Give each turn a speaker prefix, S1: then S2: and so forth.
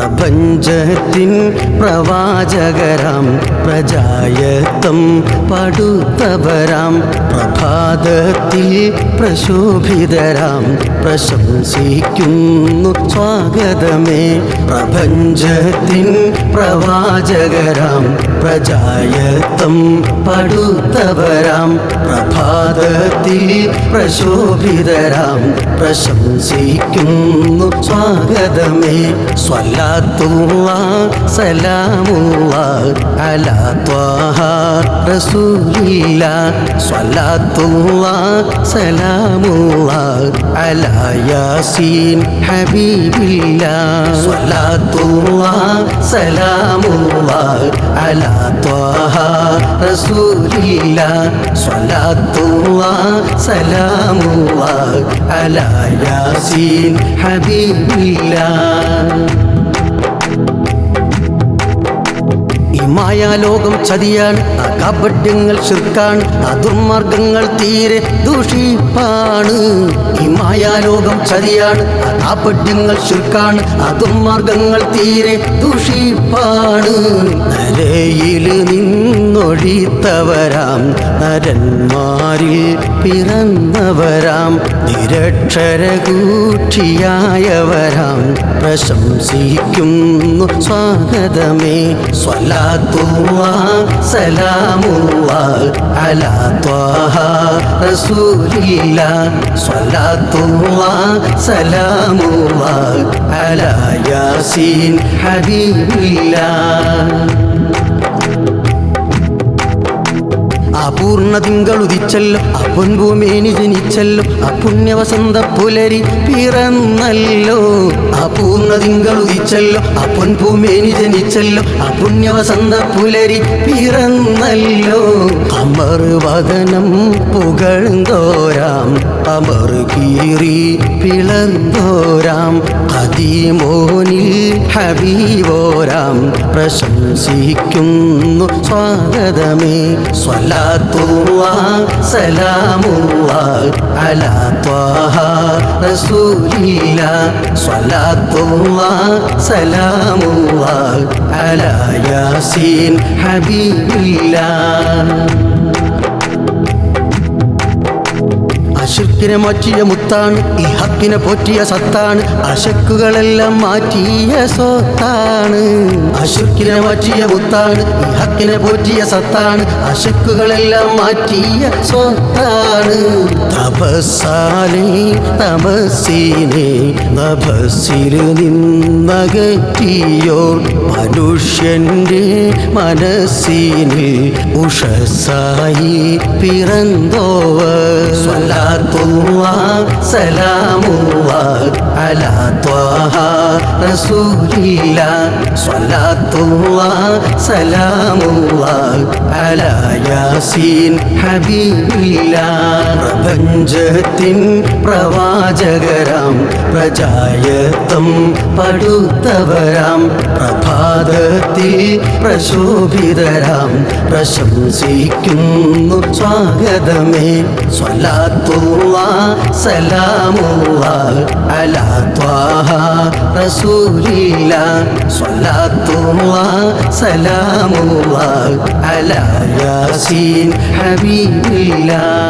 S1: പ്രപഞ്ചത്തിൻ പ്രവാചകരാം പ്രജായത്തം പടുത്തവരാം പ്രഭാതത്തിൽ പ്രശോഭിതരാം പ്രശംസിക്കുന്നു സ്വാഗതമേ. പ്രപഞ്ചത്തിൻ പ്രവാചകരാം പ്രജായത്തം പടുത്തവരാം പ്രഭാതത്തിൽ പ്രശോഭിതരാം പ്രശംസിക്കുന്നു സ്വാഗതമേ. സ്വലാത്തുല്ലാഹ് സലാമുല്ലാഹ് അലാ ത്വാഹ റസൂലില്ലാഹ്. സ്വലാത്തുല്ലാഹ് സലാമുല്ലാഹ് അലാ യാസീൻ ഹബീബില്ലാഹ്. സ്വലാത്തുല്ലാഹ് സലാമുല്ലാഹ് അലാ ത്വാഹ റസൂലില്ലാഹ്. സ്വലാത്തുല്ലാഹ് സലാമുല്ലാഹ് അലാ യാസീൻ ഹബീബില്ലാഹ്. ഈ മായാലോകം ചതിയാണ്, അകപട്യങ്ങൾ ശിർക്കാണ്, ദുർമാർഗങ്ങൾ തീരെ ദൂഷിപ്പാണ്. ഈ മായാലോകം ചതിയാണ്, അകപട്യങ്ങൾ ശിർക്കാണ്, ദുർമാർഗങ്ങൾ തീരെ ദൂഷിപ്പാണ്. നരയിൽ നിന്നൊഴിത്തവരാം നരന്മാരിൽ പിറന്നവരാം നിരക്ഷരകൂക്ഷിയായവരാം പ്രശംസിക്കുന്നു സ്വാഗതമേ. സ്വലാത്തുല്ലാഹ് സലാമുല്ലാഹ് അലാ ത്വാഹ റസൂലില്ലാഹ്. സ്വലാത്തുല്ലാഹ് സലാമുല്ലാഹ് അലാ യാസീൻ ഹബീബില്ലാഹ്. അപൂർണ തിങ്കളുദിച്ചല്ലോ, പൊൻഭൂമേനി ജനിച്ചല്ലോ, പുണ്യവസന്ത പുലരി പിറന്നല്ലോ. അപൂർണ തിങ്കളുദിച്ചല്ലോ, പൊൻഭൂമേനി ജനിച്ചല്ലോ, പുണ്യവസന്ത പുലരി പിറന്നല്ലോ. അമർ വദനം പുകഴ്ന്തോരാം അമർ കീറി പിളർന്നോരാം ഖദീമോനിൽ ഹബീബോരാം പ്രശംസിക്കുന്നു സ്വാഗതമേ. സ്വലാത്തുല്ലാഹ് സലാമുല്ലാഹ് അലാ ത്വാഹ റസൂലില്ലാഹ്. സ്വലാത്തുല്ലാഹ് സലാമുല്ലാഹ് അലാ യാസീൻ ഹബീബില്ലാഹ്. അശിർക്കിനെ മാറ്റിയ മുത്താണ്, ഈ ഹക്കിനെ പോറ്റിയ സത്താണ്, അശക്കുകളെല്ലാം മാറ്റിയ സ്വത്താണ്. അശിർക്കിനെ മാറ്റിയ മുത്താണ്, ഈ ഹക്കിനെ പോറ്റിയ സത്താണ്, അശക്കുകളെല്ലാം മാറ്റിയ സ്വത്താണ്. തപസ്സാലേ തപസ്സിനെ നഭസ്സിൽ നിന്നകറ്റിയോർ മനുഷ്യൻ്റെ മനസ്സിന് ഉഷസ്സായി പിറന്നോവർ. സ്വലാത്തുല്ലാഹ് സലാമുല്ലാഹ് അലാ ത്വാഹ റസൂലില്ലാഹ്. സ്വലാത്തുല്ലാഹ് സലാമുല്ലാഹ് അലാ യാസീൻ ഹബീബില്ലാഹ്. പ്രപഞ്ചത്തിൻ പ്രവാചകരാം പ്രജായത്തം പടുത്തവരാം പ്രഭാതത്തിൽ പ്രശോഭിതരാം പ്രശംസിക്കുന്നു സ്വാഗതമേ. സ്വലാത്തുല്ലാഹ് സലാമുല്ലാഹ് അലാ ത്വാഹ റസൂലില്ലാഹ്. സ്വലാത്തുല്ലാഹ് സലാമുല്ലാഹ് അലാ യാസീൻ ഹബീബില്ലാഹ്.